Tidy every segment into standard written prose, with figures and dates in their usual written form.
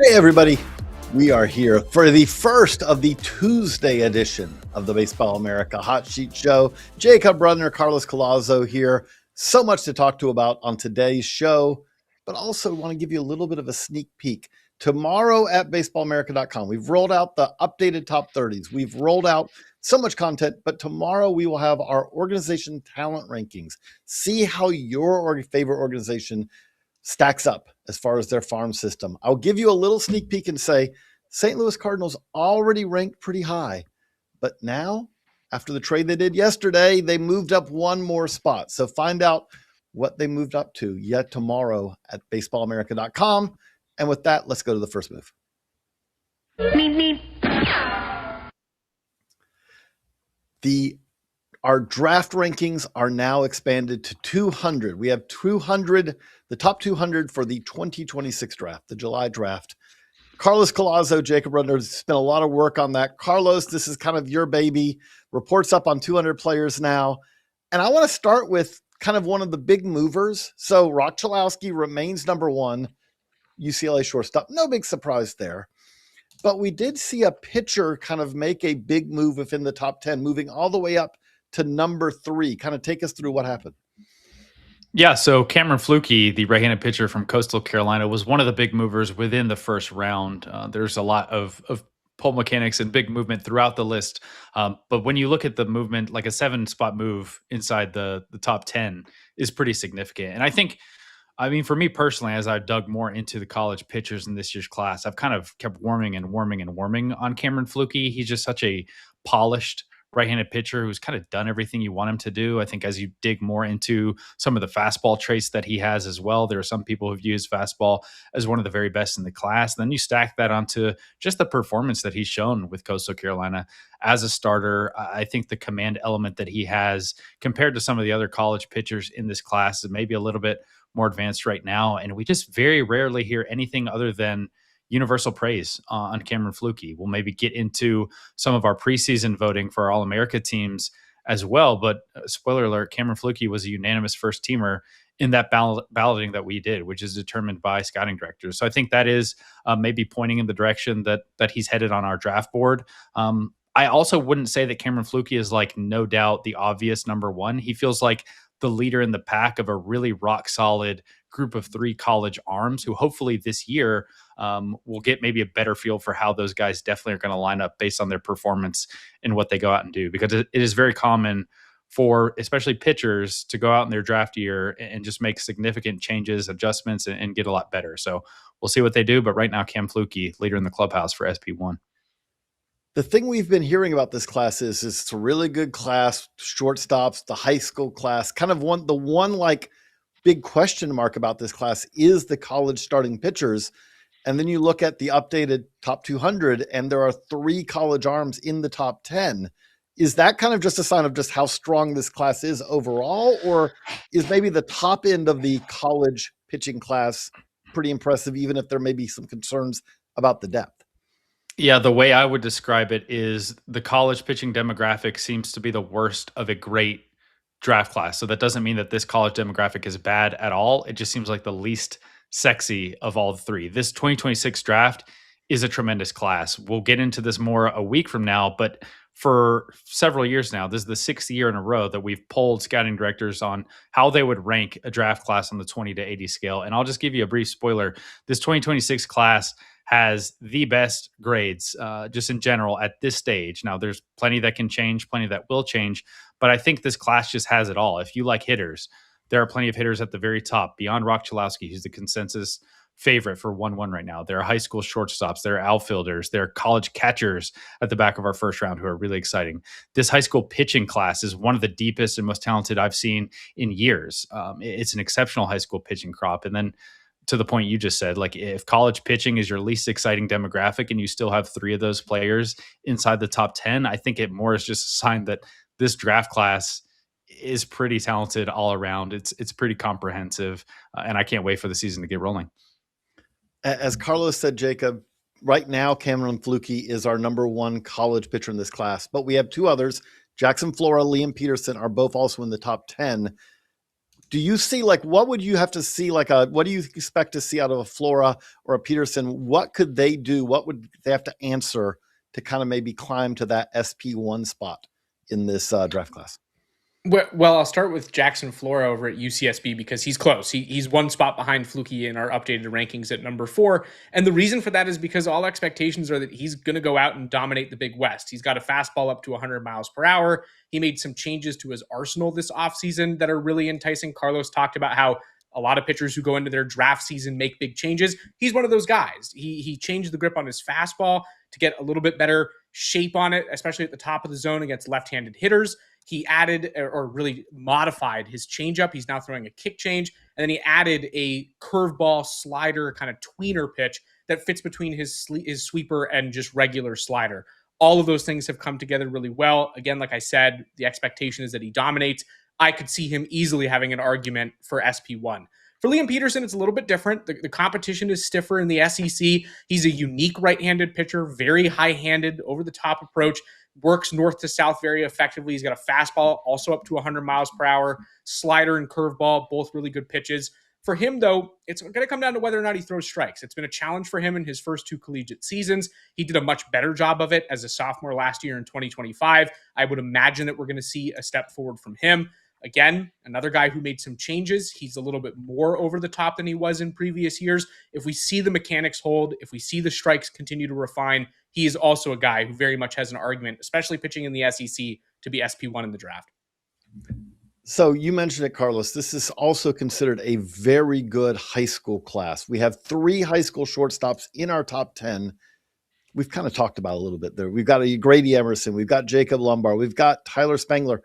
Hey, everybody. We are here for the first of the Tuesday edition of the Baseball America Hot Sheet Show. Jacob Rudner, Carlos Collazo here. So much to talk to about on today's show, but also want to give you a little bit of a sneak peek. Tomorrow at baseballamerica.com, we've rolled out the updated top 30s. We've rolled out so much content, but tomorrow we will have our organization talent rankings. See how your favorite organization stacks up as far as their farm system. I'll give you a little sneak peek and say St. Louis Cardinals already ranked pretty high, but now after the trade they did yesterday, they moved up one more spot. So find out what they moved up to yet tomorrow at baseballamerica.com. And with that, let's go to the first move. Our draft rankings are now expanded to 200. We have 200, the top 200 for the 2026 draft, the July draft. Carlos Collazo, Jacob Rudner spent a lot of work on that. Carlos, this is kind of your baby. Reports up on 200 players now. And I want to start with kind of one of the big movers. So Cholowski remains number one, UCLA shortstop. No big surprise there. But we did see a pitcher kind of make a big move within the top 10, moving all the way up to number 3. Kind of take us through what happened. Yeah, so Cameron Fluke, the right-handed pitcher from Coastal Carolina, was one of the big movers within the first round. There's a lot of pull mechanics and big movement throughout the list. But when you look at the movement, like a 7-spot move inside the top 10 is pretty significant. And I mean, for me personally, as I dug more into the college pitchers in this year's class, I've kind of kept warming on Cameron Fluke. He's just such a polished right-handed pitcher who's kind of done everything you want him to do. I think as you dig more into some of the fastball traits that he has as well, there are some people who view his fastball as one of the very best in the class. Then you stack that onto just the performance that he's shown with Coastal Carolina as a starter. I think the command element that he has compared to some of the other college pitchers in this class is maybe a little bit more advanced right now. And we just very rarely hear anything other than universal praise on Cameron Fluke. We'll maybe get into some of our preseason voting for our All-America teams as well. But spoiler alert, Cameron Fluke was a unanimous first teamer in that balloting that we did, which is determined by scouting directors. So I think that is maybe pointing in the direction that he's headed on our draft board. I also wouldn't say that Cameron Fluke is like no doubt the obvious number one. He feels like the leader in the pack of a really rock solid group of 3 college arms who hopefully this year will get maybe a better feel for how those guys definitely are going to line up based on their performance and what they go out and do. Because it is very common for especially pitchers to go out in their draft year and just make significant changes, adjustments, and get a lot better. So we'll see what they do. But right now, Cam Fluke, leader in the clubhouse for SP1. The thing we've been hearing about this class is it's a really good class, shortstops, the high school class. Kind of the one like big question mark about this class is the college starting pitchers. And then you look at the updated top 200 and there are 3 college arms in the top 10. Is that kind of just a sign of just how strong this class is overall? Or is maybe the top end of the college pitching class pretty impressive, even if there may be some concerns about the depth? Yeah, the way I would describe it is the college pitching demographic seems to be the worst of a great draft class. So that doesn't mean that this college demographic is bad at all. It just seems like the least sexy of all 3. This 2026 draft is a tremendous class. We'll get into this more a week from now, but for several years now, this is the 6th year in a row that we've polled scouting directors on how they would rank a draft class on the 20 to 80 scale. And I'll just give you a brief spoiler. This 2026 class has the best grades just in general at this stage. Now, there's plenty that can change, plenty that will change, but I think this class just has it all. If you like hitters, there are plenty of hitters at the very top, beyond Cholowski, who's the consensus favorite for 1-1 right now. There are high school shortstops, there are outfielders, there are college catchers at the back of our first round who are really exciting. This high school pitching class is one of the deepest and most talented I've seen in years. It's an exceptional high school pitching crop. And then to the point you just said, like if college pitching is your least exciting demographic and you still have 3 of those players inside the top 10, I think it more is just a sign that this draft class is pretty talented all around. It's pretty comprehensive, and I can't wait for the season to get rolling. As Carlos said, Jacob, right now Cameron Fluke is our number 1 college pitcher in this class, but we have 2 others. Jackson Flora, Liam Peterson are both also in the top 10. Do you see, like, what would you have to see, like what do you expect to see out of a Flora or a Peterson? What could they do? What would they have to answer to kind of maybe climb to that SP1 spot in this draft class? Well, I'll start with Jackson Flora over at UCSB because he's close. He's one spot behind Flukie in our updated rankings at number 4. And the reason for that is because all expectations are that he's going to go out and dominate the Big West. He's got a fastball up to 100 miles per hour. He made some changes to his arsenal this offseason that are really enticing. Carlos talked about how a lot of pitchers who go into their draft season make big changes. He's one of those guys. He changed the grip on his fastball to get a little bit better shape on it, especially at the top of the zone against left-handed hitters. He added or really modified his changeup. He's now throwing a kick change. And then he added a curveball slider kind of tweener pitch that fits between his sweeper and just regular slider. All of those things have come together really well. Again, like I said, the expectation is that he dominates. I could see him easily having an argument for SP1. For Liam Peterson, it's a little bit different. The competition is stiffer in the SEC. He's a unique right-handed pitcher, very high-handed, over-the-top approach, works north to south very effectively. He's got a fastball also up to 100 miles per hour, slider and curveball, both really good pitches. For him, though, it's going to come down to whether or not he throws strikes. It's been a challenge for him in his first 2 collegiate seasons. He did a much better job of it as a sophomore last year in 2025. I would imagine that we're going to see a step forward from him. Again, another guy who made some changes. He's a little bit more over the top than he was in previous years. If we see the mechanics hold, if we see the strikes continue to refine, he is also a guy who very much has an argument, especially pitching in the SEC, to be SP1 in the draft. So you mentioned it, Carlos. This is also considered a very good high school class. We have 3 high school shortstops in our top 10. We've kind of talked about a little bit there. We've got a Grady Emerson. We've got Jacob Lombard. We've got Tyler Spangler.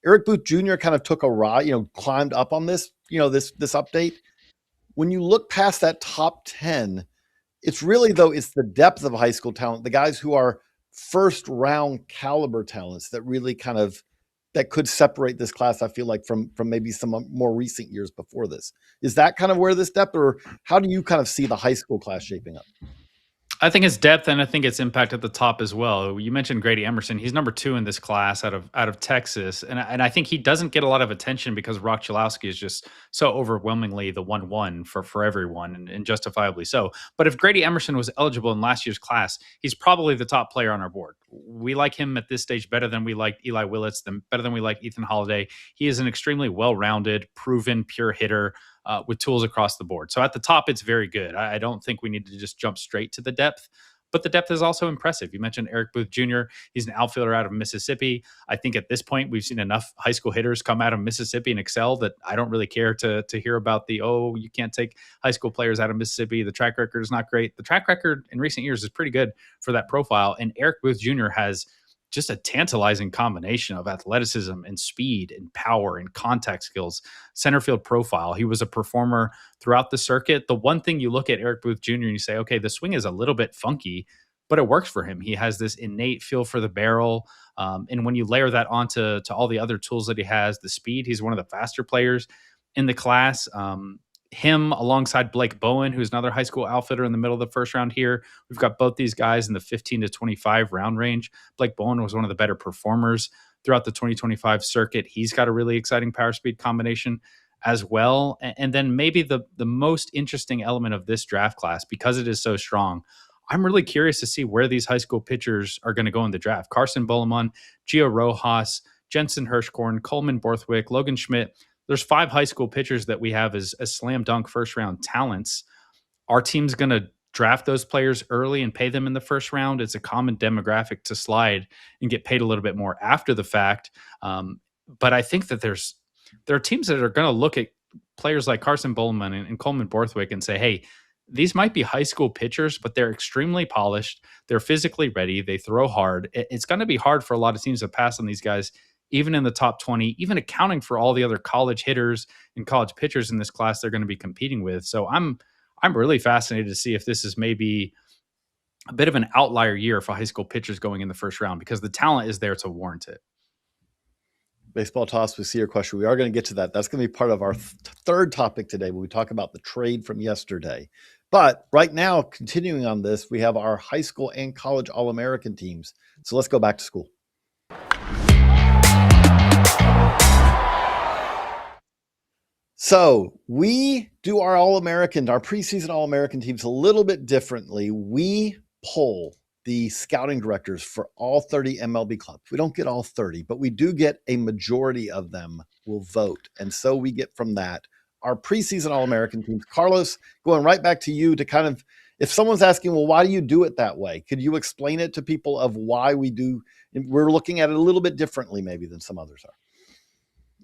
Eric Booth Jr. kind of took a ride, climbed up on this, this update. When you look past that top 10, it's really, though, it's the depth of high school talent, the guys who are first round caliber talents that really kind of, that could separate this class, I feel like, from maybe some more recent years before this. Is that kind of where this depth, or how do you kind of see the high school class shaping up? I think it's depth, and I think it's impact at the top as well. You mentioned Grady Emerson; he's number 2 in this class out of Texas, and I think he doesn't get a lot of attention because Rock Chalowski is just so overwhelmingly the 1-1 for everyone, and justifiably so. But if Grady Emerson was eligible in last year's class, he's probably the top player on our board. We like him at this stage better than we like Eli Willits, better than we like Ethan Holiday. He is an extremely well-rounded, proven, pure hitter. With tools across the board. So at the top, it's very good. I don't think we need to just jump straight to the depth, but the depth is also impressive. You mentioned Eric Booth Jr. He's an outfielder out of Mississippi. I think at this point, we've seen enough high school hitters come out of Mississippi and excel that I don't really care to hear about you can't take high school players out of Mississippi. The track record is not great. The track record in recent years is pretty good for that profile. And Eric Booth Jr. has just a tantalizing combination of athleticism and speed and power and contact skills, center field profile. He was a performer throughout the circuit. The one thing you look at Eric Booth Jr. and you say, okay, the swing is a little bit funky, but it works for him. He has this innate feel for the barrel. And when you layer that onto all the other tools that he has, the speed, he's one of the faster players in the class. Him alongside Blake Bowen, who's another high school outfitter in the middle of the first round here. We've got both these guys in the 15 to 25 round range. Blake Bowen was one of the better performers throughout the 2025 circuit. He's got a really exciting power speed combination as well. And then maybe the most interesting element of this draft class, because it is so strong, I'm really curious to see where these high school pitchers are going to go in the draft. Carson Boleman, Gio Rojas, Jensen Hirschkorn, Coleman Borthwick, Logan Schmidt. There's 5 high school pitchers that we have as slam dunk first round talents. Our team's going to draft those players early and pay them in the first round. It's a common demographic to slide and get paid a little bit more after the fact. But I think that there are teams that are going to look at players like Carson Boleman and Coleman Borthwick and say, hey, these might be high school pitchers, but they're extremely polished. They're physically ready. They throw hard. It's going to be hard for a lot of teams to pass on these guys, even in the top 20, even accounting for all the other college hitters and college pitchers in this class they're going to be competing with. So I'm really fascinated to see if this is maybe a bit of an outlier year for high school pitchers going in the first round, because the talent is there to warrant it. Baseball toss with Seer question. We are going to get to that. That's going to be part of our third topic today when we talk about the trade from yesterday. But right now, continuing on this, we have our high school and college All-American teams. So let's go back to school. So we do our All-American, our preseason All-American teams a little bit differently. We poll the scouting directors for all 30 MLB clubs. We don't get all 30, but we do get a majority of them will vote. And so we get from that our preseason All-American teams. Carlos, going right back to you to kind of, if someone's asking, well, why do you do it that way? Could you explain it to people of why we do? We're looking at it a little bit differently maybe than some others are.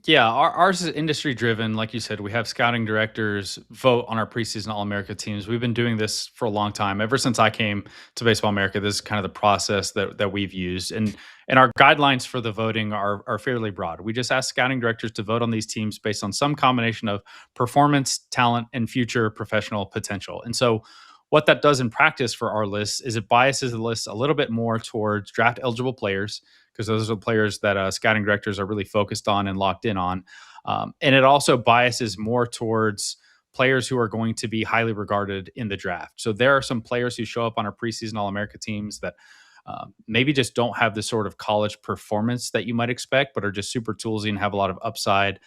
Yeah, ours is industry driven. Like you said, we have scouting directors vote on our preseason All America teams. We've been doing this for a long time. Ever since I came to Baseball America, this is kind of the process that we've used. And our guidelines for the voting are fairly broad. We just ask scouting directors to vote on these teams based on some combination of performance, talent, and future professional potential. And so what that does in practice for our list is it biases the list a little bit more towards draft eligible players, because those are the players that scouting directors are really focused on and locked in on. And it also biases more towards players who are going to be highly regarded in the draft. So there are some players who show up on our preseason All-America teams that maybe just don't have the sort of college performance that you might expect, but are just super toolsy and have a lot of upside.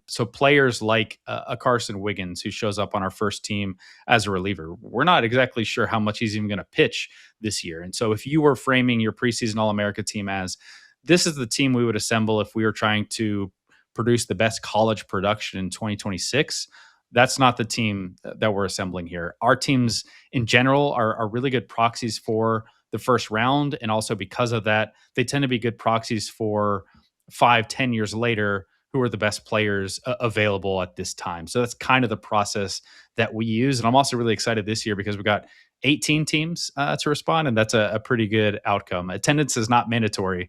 So players like a Carson Wiggins, who shows up on our first team as a reliever, we're not exactly sure how much he's even going to pitch this year. And so if you were framing your preseason All-America team as, this is the team we would assemble if we were trying to produce the best college production in 2026, that's not the team that we're assembling here. Our teams in general are really good proxies for the first round. And also because of that, they tend to be good proxies for 5-10 years later, who are the best players available at this time. So that's kind of the process that we use. And I'm also really excited this year because we got 18 teams to respond, and that's a pretty good outcome. Attendance is not mandatory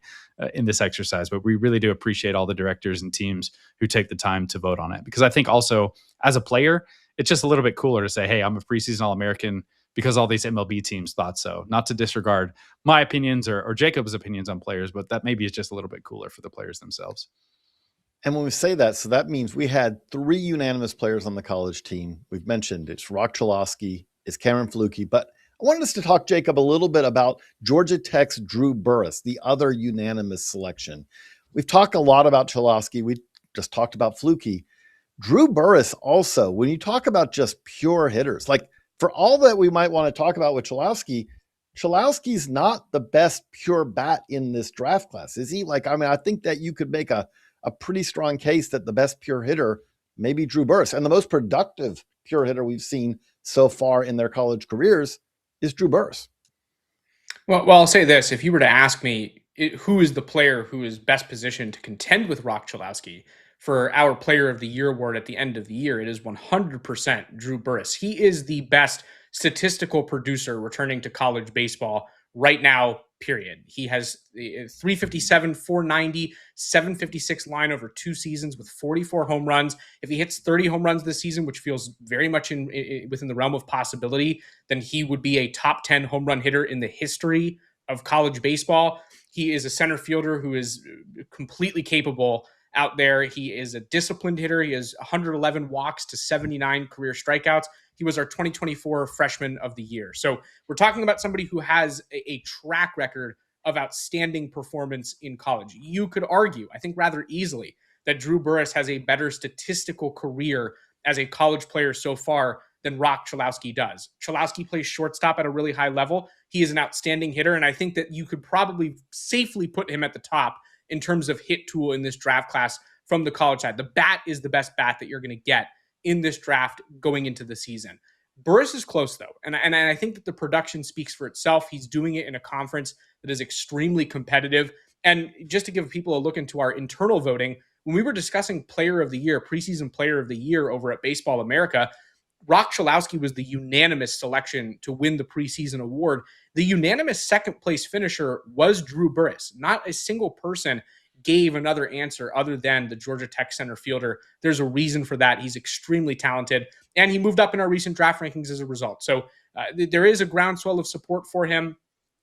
in this exercise, but we really do appreciate all the directors and teams who take the time to vote on it. Because I think also as a player, it's just a little bit cooler to say, hey, I'm a preseason All-American because all these MLB teams thought so. Not to disregard my opinions or Jacob's opinions on players, but that maybe is just a little bit cooler for the players themselves. And when we say that, so that means we had 3 unanimous players on the college team. We've mentioned it's Rock Chalosky, it's Cameron Flukie, but I wanted us to talk, Jacob, a little bit about Georgia Tech's Drew Burress, the other unanimous selection. We've talked a lot about Chalosky. We just talked about Flukie. Drew Burress also, when you talk about just pure hitters, like for all that we might want to talk about with Chalosky's not the best pure bat in this draft class, is he? Like, I mean, I think that you could make a pretty strong case that the best pure hitter may be Drew Burress. And the most productive pure hitter we've seen so far in their college careers is Drew Burress. Well, I'll say this. If you were to ask me who is the player who is best positioned to contend with Rock Chalosky for our Player of the Year award at the end of the year, it is 100% Drew Burress. He is the best statistical producer returning to college baseball right now, period. He has 357, 490, 756 line over 2 seasons with 44 home runs. If he hits 30 home runs this season, which feels very much within the realm of possibility, then he would be a top 10 home run hitter in the history of college baseball. He is a center fielder who is completely capable out there. He is a disciplined hitter. He has 111 walks to 79 career strikeouts. He was our 2024 Freshman of the Year. So we're talking about somebody who has a track record of outstanding performance in college. You could argue, I think rather easily, that Drew Burress has a better statistical career as a college player so far than Rock Chalosky does. Chalosky plays shortstop at a really high level. He is an outstanding hitter, and I think that you could probably safely put him at the top in terms of hit tool in this draft class from the college side. The bat is the best bat that you're going to get in this draft going into the season. Burress is close, though, and I think that the production speaks for itself. He's doing it in a conference that is extremely competitive. And just to give people a look into our internal voting, when we were discussing Player of the Year, preseason Player of the Year over at Baseball America, Rock Chalosky was the unanimous selection to win the preseason award. The unanimous second place finisher was Drew Burress. Not a single person gave another answer other than the Georgia Tech center fielder. There's a reason for that. He's extremely talented, and he moved up in our recent draft rankings as a result. So there is a groundswell of support for him.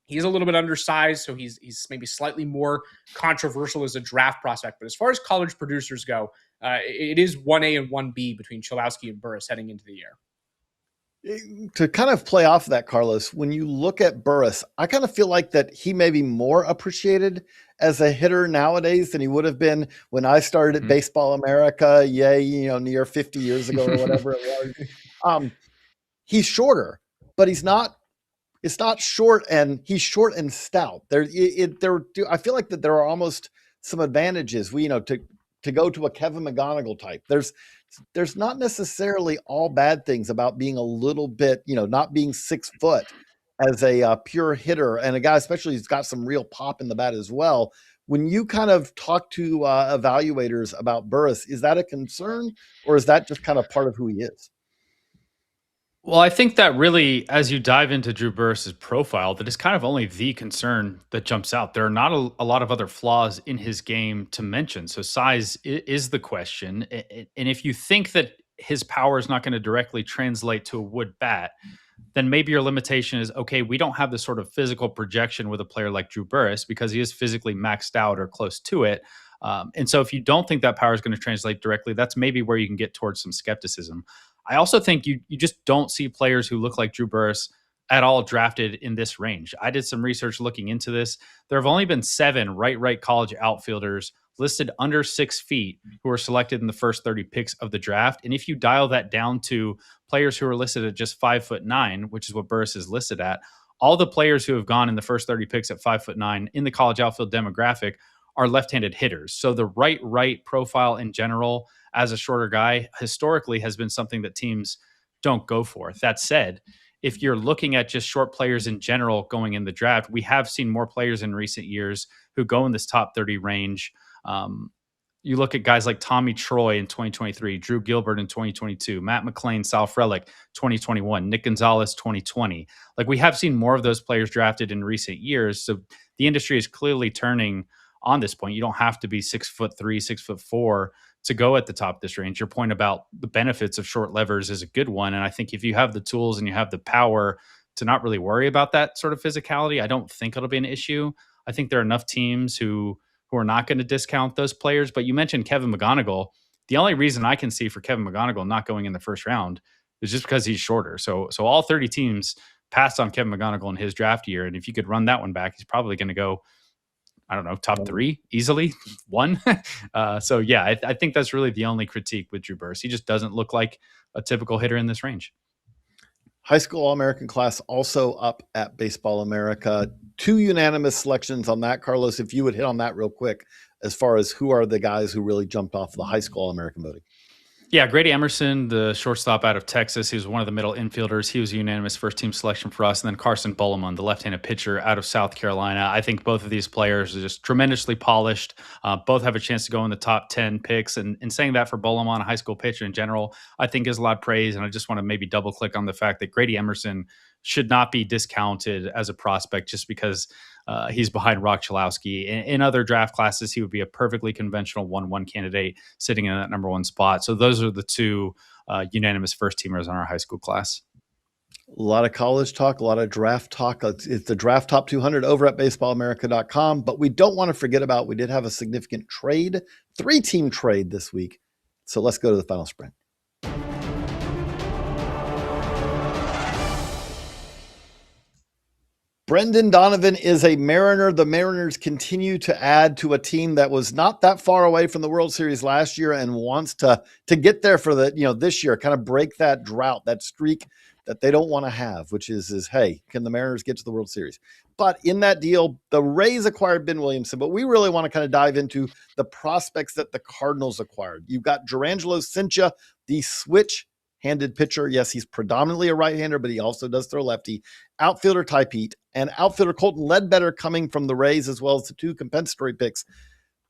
He's a little bit undersized, so he's maybe slightly more controversial as a draft prospect. But as far as college producers go, it is 1A and 1B between Chalosky and Burress heading into the year. To kind of play off of that, Carlos, when you look at Burris, I kind of feel like that he may be more appreciated as a hitter nowadays than he would have been when I started at Baseball America, near 50 years ago or whatever it was. He's shorter, but it's not short, and he's short and stout. I feel like that there are almost some advantages. To go to a Kevin McGonigal type. There's not necessarily all bad things about being a little bit, not being 6 foot as a pure hitter, and a guy especially who's got some real pop in the bat as well. When you kind of talk to evaluators about Burris, is that a concern, or is that just kind of part of who he is? Well, I think that really, as you dive into Drew Burris's profile, that is kind of only the concern that jumps out. There are not a lot of other flaws in his game to mention. So size is the question. And if you think that his power is not going to directly translate to a wood bat, then maybe your limitation is, okay, we don't have the sort of physical projection with a player like Drew Burris because he is physically maxed out or close to it. And so if you don't think that power is going to translate directly, that's maybe where you can get towards some skepticism. I also think you just don't see players who look like Drew Burris at all drafted in this range. I did some research looking into this. There have only been 7 right college outfielders listed under 6 feet who were selected in the first 30 picks of the draft. And if you dial that down to players who are listed at just 5'9", which is what Burris is listed at, all the players who have gone in the first 30 picks at 5'9" in the college outfield demographic are left-handed hitters. So the right profile in general as a shorter guy historically has been something that teams don't go for. That said, if you're looking at just short players in general going in the draft, we have seen more players in recent years who go in this top 30 range. You look at guys like Tommy Troy in 2023, Drew Gilbert in 2022, Matt McClain, Sal Frelick 2021, Nick Gonzalez 2020. Like, we have seen more of those players drafted in recent years. So the industry is clearly turning on this point. You don't have to be 6'3", 6'4" to go at the top of this range. Your point about the benefits of short levers is a good one. And I think if you have the tools and you have the power to not really worry about that sort of physicality, I don't think it'll be an issue. I think there are enough teams who are not going to discount those players. But you mentioned Kevin McGonigal. The only reason I can see for Kevin McGonigal not going in the first round is just because he's shorter. So all 30 teams passed on Kevin McGonigal in his draft year. And if you could run that one back, he's probably going to go, I don't know, top 3 easily, 1. So yeah, I think that's really the only critique with Drew Burris. He just doesn't look like a typical hitter in this range. High school All-American class also up at Baseball America. 2 unanimous selections on that, Carlos. If you would hit on that real quick, as far as who are the guys who really jumped off the high school All-American voting. Yeah, Grady Emerson, the shortstop out of Texas. He was one of the middle infielders. He was a unanimous first-team selection for us. And then Carson Bullimon, the left-handed pitcher out of South Carolina. I think both of these players are just tremendously polished. Both have a chance to go in the top 10 picks. And saying that for Bullimon, a high school pitcher in general, I think is a lot of praise. And I just want to maybe double-click on the fact that Grady Emerson should not be discounted as a prospect just because he's behind Rock Chalowski. In other draft classes, he would be a perfectly conventional 1-1 candidate sitting in that number 1 spot. So those are the 2 unanimous first-teamers on our high school class. A lot of college talk, a lot of draft talk. It's the Draft Top 200 over at baseballamerica.com. But we don't want to forget about, we did have a significant trade, 3-team trade this week. So let's go to the final sprint. Brendan Donovan is a Mariner. The Mariners continue to add to a team that was not that far away from the World Series last year and wants to get there for this year, kind of break that drought, that streak that they don't want to have, which is, hey, can the Mariners get to the World Series? But in that deal, the Rays acquired Ben Williamson, but we really want to kind of dive into the prospects that the Cardinals acquired. You've got Jurangelo Cincha, the switch-handed pitcher. Yes, he's predominantly a right-hander, but he also does throw lefty. Outfielder Ty Pete and outfielder Colton Ledbetter coming from the Rays, as well as the 2 compensatory picks.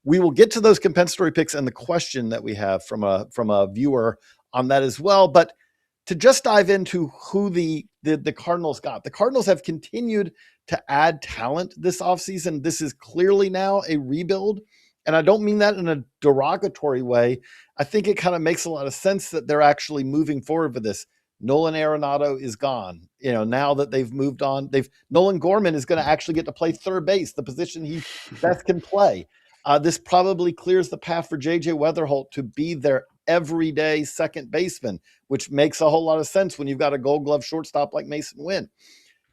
We will get to those compensatory picks and the question that we have from a viewer on that as well. But to just dive into who the Cardinals got. The Cardinals have continued to add talent this offseason. This is clearly now a rebuild. And I don't mean that in a derogatory way. I think it kind of makes a lot of sense that they're actually moving forward with this. Nolan Arenado is gone. Now that they've moved on, Nolan Gorman is going to actually get to play third base, the position he best can play. This probably clears the path for JJ Weatherholt to be their everyday second baseman, which makes a whole lot of sense when you've got a Gold Glove shortstop like Mason Wynn.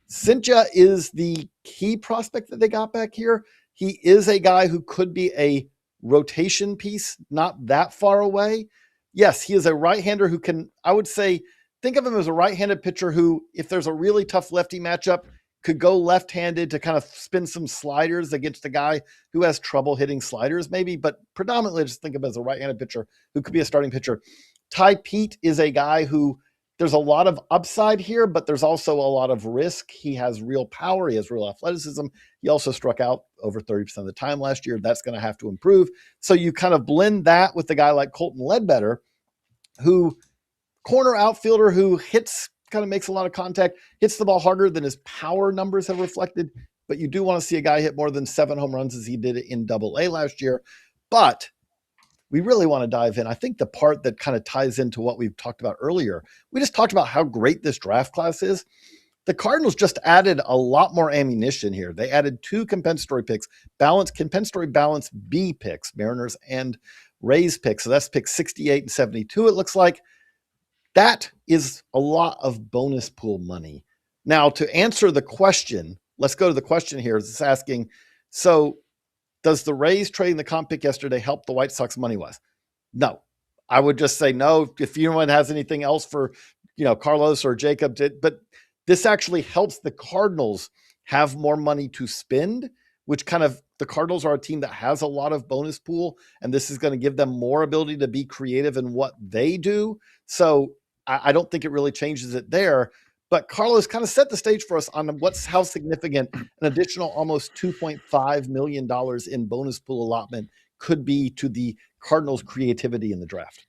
Cynthia is the key prospect that they got back here. He is a guy who could be a rotation piece, not that far away. Yes, he is a right-hander who can, I would say, think of him as a right-handed pitcher who, if there's a really tough lefty matchup, could go left-handed to kind of spin some sliders against a guy who has trouble hitting sliders maybe, but predominantly just think of him as a right-handed pitcher who could be a starting pitcher. Ty Pete is a guy who there's a lot of upside here, but there's also a lot of risk. He has real power. He has real athleticism. He also struck out over 30% of the time last year. That's going to have to improve. So you kind of blend that with a guy like Colton Ledbetter, who corner outfielder who hits, kind of makes a lot of contact, hits the ball harder than his power numbers have reflected. But you do want to see a guy hit more than 7 home runs as he did in Double-A last year. But we really want to dive in. I think the part that kind of ties into what we've talked about earlier, we just talked about how great this draft class is. The Cardinals just added a lot more ammunition here. They added 2 compensatory picks, compensatory balance B picks, Mariners and Rays picks. So that's picks 68 and 72, it looks like. That is a lot of bonus pool money. Now, to answer the question, let's go to the question here. It's asking, so does the Rays trading the comp pick yesterday help the White Sox money-wise? No. I would just say no. If anyone has anything else for, Carlos or Jacob did, but this actually helps the Cardinals have more money to spend, which kind of, the Cardinals are a team that has a lot of bonus pool, and this is going to give them more ability to be creative in what they do. So I don't think it really changes it there. But Carlos kind of set the stage for us on how significant an additional almost $2.5 million in bonus pool allotment could be to the Cardinals' creativity in the draft.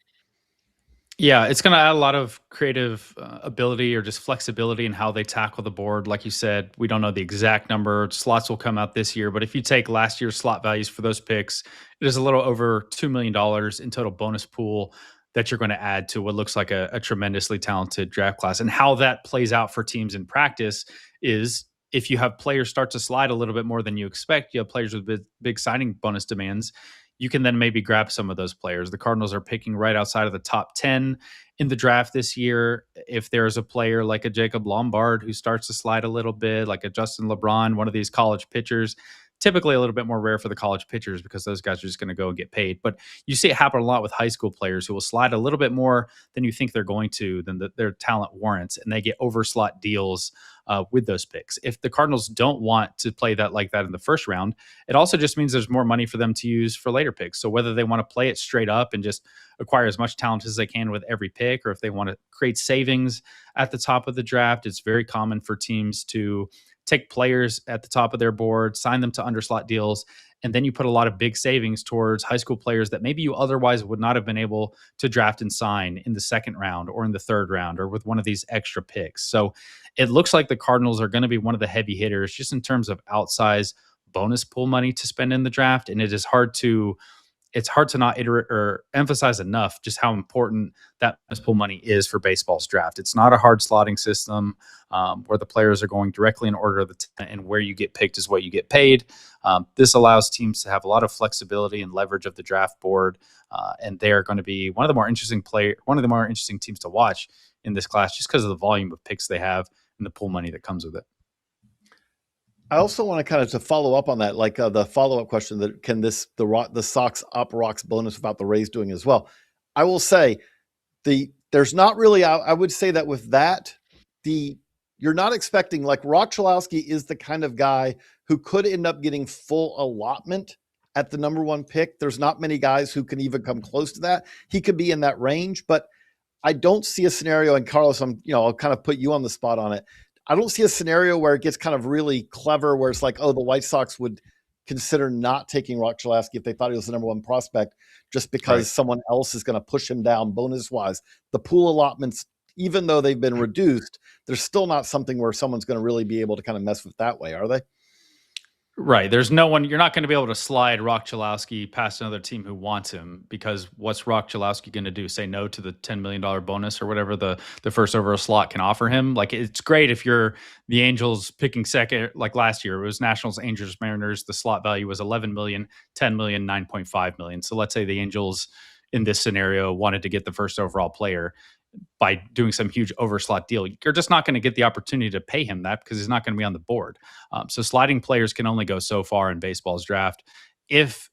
Yeah, it's going to add a lot of creative ability or just flexibility in how they tackle the board. Like you said, we don't know the exact number. Slots will come out this year. But if you take last year's slot values for those picks, it is a little over $2 million in total bonus pool that you're going to add to what looks like a tremendously talented draft class. And how that plays out for teams in practice is if you have players start to slide a little bit more than you expect, you have players with big signing bonus demands, you can then maybe grab some of those players. The Cardinals are picking right outside of the top 10 in the draft this year. If there's a player like a Jacob Lombard who starts to slide a little bit, like a Justin LeBron, one of these college pitchers, typically a little bit more rare for the college pitchers because those guys are just going to go and get paid. But you see it happen a lot with high school players who will slide a little bit more than you think they're going to, than their talent warrants, and they get overslot deals with those picks. If the Cardinals don't want to play that like that in the first round, it also just means there's more money for them to use for later picks. So whether they want to play it straight up and just acquire as much talent as they can with every pick, or if they want to create savings at the top of the draft, it's very common for teams to take players at the top of their board, sign them to underslot deals, and then you put a lot of big savings towards high school players that maybe you otherwise would not have been able to draft and sign in the second round or in the third round or with one of these extra picks. So it looks like the Cardinals are going to be one of the heavy hitters just in terms of outsized bonus pool money to spend in the draft. And it's hard to not iterate or emphasize enough just how important that bonus pool money is for baseball's draft. It's not a hard slotting system where the players are going directly in order of the and where you get picked is what you get paid. This allows teams to have a lot of flexibility and leverage of the draft board, and they are going to be one of the more interesting teams to watch in this class just because of the volume of picks they have and the pool money that comes with it. I also want to kind of to follow up on that, like the follow-up question that can the Sox up rocks bonus without the Rays doing as well. I will say there's not really, I would say that with that, you're not expecting, like Rock Chalowski is the kind of guy who could end up getting full allotment at the number 1 pick. There's not many guys who can even come close to that. He could be in that range, but I don't see a scenario, and Carlos, I'll kind of put you on the spot on it. I don't see a scenario where it gets kind of really clever, where it's like, oh, the White Sox would consider not taking Rock Chalowski if they thought he was the number 1 prospect, just because someone else is going to push him down bonus-wise. The pool allotments, even though they've been reduced, there's still not something where someone's going to really be able to kind of mess with that way, are they? Right. There's no one, you're not going to be able to slide Rock Chalowski past another team who wants him, because what's Rock Chalowski going to do? Say no to the $10 million bonus or whatever the first overall slot can offer him? Like, it's great if you're the Angels picking second, like last year, it was Nationals, Angels, Mariners. The slot value was 11 million, 10 million, 9.5 million. So let's say the Angels, in this scenario wanted to get the first overall player by doing some huge overslot deal, you're just not going to get the opportunity to pay him that because he's not going to be on the board. So sliding players can only go so far in baseball's draft. If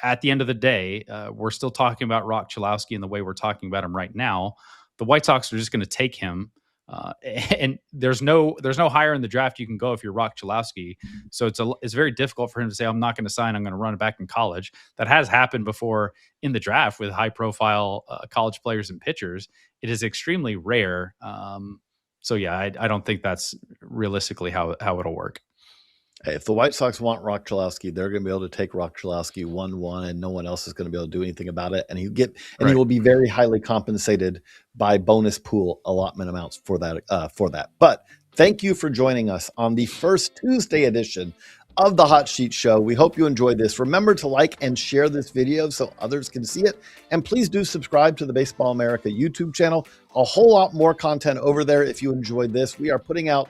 at the end of the day, we're still talking about Rock Chalowski in the way we're talking about him right now, the White Sox are just going to take him. And there's no higher in the draft you can go if you're Rock Chalowski. So it's very difficult for him to say, I'm not going to sign, I'm going to run it back in college. That has happened before in the draft with high profile college players and pitchers. It is extremely rare. So yeah, I don't think that's realistically how it'll work. Hey, if the White Sox want Rock Chalowski, they're going to be able to take Rock Chalowski 1-1, and no one else is going to be able to do anything about it. And he will be very highly compensated by bonus pool allotment amounts for that. But thank you for joining us on the first Tuesday edition of the Hot Sheet Show. We hope you enjoyed this. Remember to like and share this video so others can see it. And please do subscribe to the Baseball America YouTube channel. A whole lot more content over there if you enjoyed this. We are putting out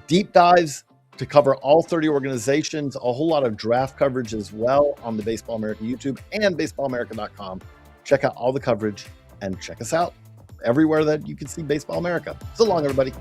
deep dives to cover all 30 organizations, a whole lot of draft coverage as well on the Baseball America YouTube and baseballamerica.com. Check out all the coverage and check us out everywhere that you can see Baseball America. So long, everybody.